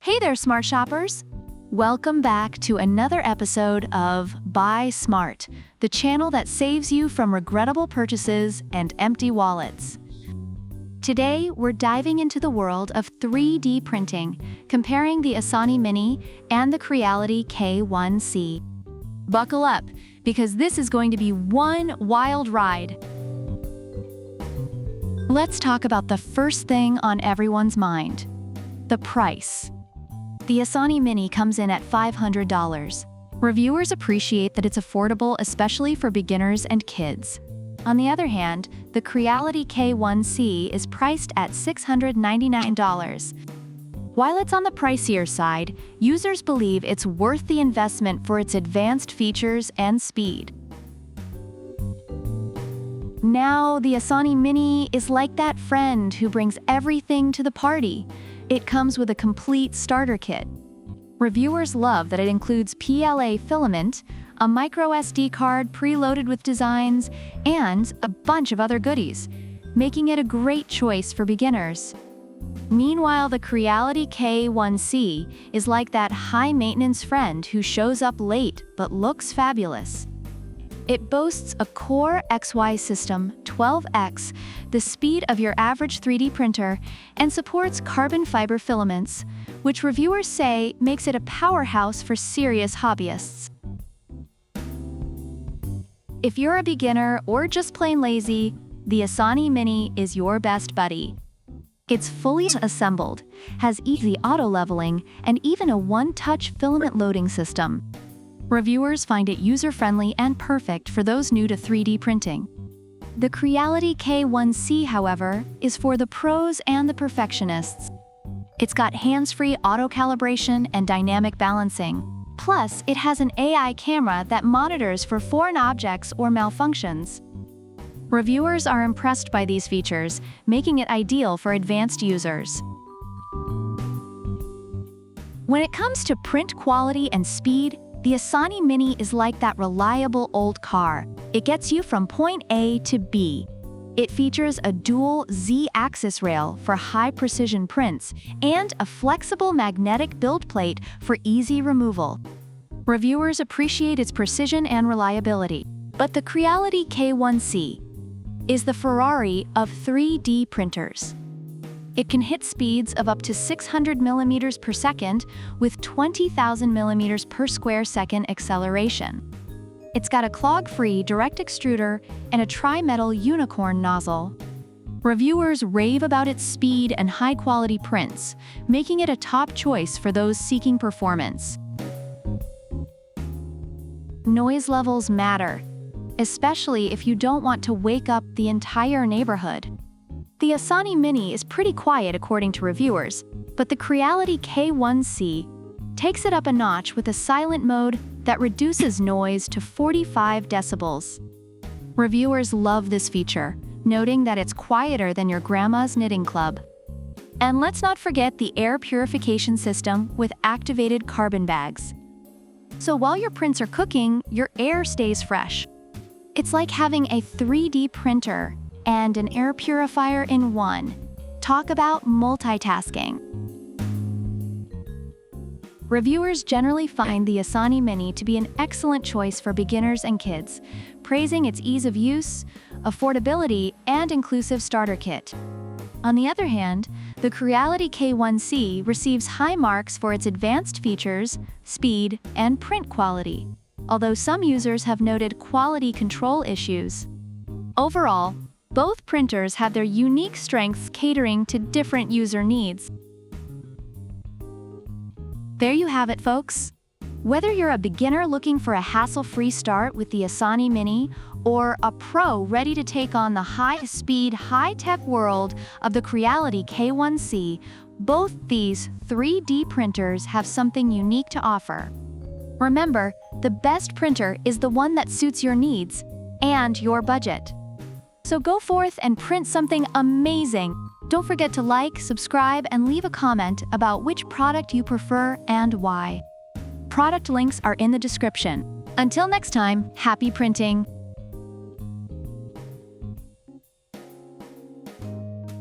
Hey there, smart shoppers! Welcome back to another episode of Buy Smart, the channel that saves you from regrettable purchases and empty wallets. Today, we're diving into the world of 3D printing, comparing the Asani Mini and the Creality K1C. Buckle up, because this is going to be one wild ride. Let's talk about the first thing on everyone's mind: the price. The Asani Mini comes in at $500. Reviewers appreciate that it's affordable, especially for beginners and kids. On the other hand, the Creality K1C is priced at $699. While it's on the pricier side, users believe it's worth the investment for its advanced features and speed. Now, the Asani Mini is like that friend who brings everything to the party. It comes with a complete starter kit. Reviewers love that it includes PLA filament, a micro SD card preloaded with designs, and a bunch of other goodies, making it a great choice for beginners. Meanwhile, the Creality K1C is like that high-maintenance friend who shows up late but looks fabulous. It boasts a Core XY system 12X, the speed of your average 3D printer, and supports carbon fiber filaments, which reviewers say makes it a powerhouse for serious hobbyists. If you're a beginner or just plain lazy, the Asani Mini is your best buddy. It's fully assembled, has easy auto-leveling, and even a one-touch filament loading system. Reviewers find it user-friendly and perfect for those new to 3D printing. The Creality K1C, however, is for the pros and the perfectionists. It's got hands-free auto-calibration and dynamic balancing. Plus, it has an AI camera that monitors for foreign objects or malfunctions. Reviewers are impressed by these features, making it ideal for advanced users. When it comes to print quality and speed, the Asani Mini is like that reliable old car. It gets you from point A to B. It features a dual Z-axis rail for high-precision prints and a flexible magnetic build plate for easy removal. Reviewers appreciate its precision and reliability. But the Creality K1C is the Ferrari of 3D printers. It can hit speeds of up to 600 millimeters per second with 20,000 millimeters per square second acceleration. It's got a clog-free direct extruder and a tri-metal unicorn nozzle. Reviewers rave about its speed and high-quality prints, making it a top choice for those seeking performance. Noise levels matter, especially if you don't want to wake up the entire neighborhood. The Asani Mini is pretty quiet according to reviewers, but the Creality K1C takes it up a notch with a silent mode that reduces noise to 45 decibels. Reviewers love this feature, noting that it's quieter than your grandma's knitting club. And let's not forget the air purification system with activated carbon bags. So while your prints are cooking, your air stays fresh. It's like having a 3D printer and an air purifier in one. Talk about multitasking. Reviewers generally find the Asani Mini to be an excellent choice for beginners and kids, praising its ease of use, affordability, and inclusive starter kit. On the other hand, the Creality K1C receives high marks for its advanced features, speed, and print quality, although some users have noted quality control issues. Overall, both printers have their unique strengths catering to different user needs. There you have it, folks. Whether you're a beginner looking for a hassle-free start with the Asani Mini or a pro ready to take on the high-speed, high-tech world of the Creality K1C, both these 3D printers have something unique to offer. Remember, the best printer is the one that suits your needs and your budget. So go forth and print something amazing. Don't forget to like, subscribe, and leave a comment about which product you prefer and why. Product links are in the description. Until next time, happy printing!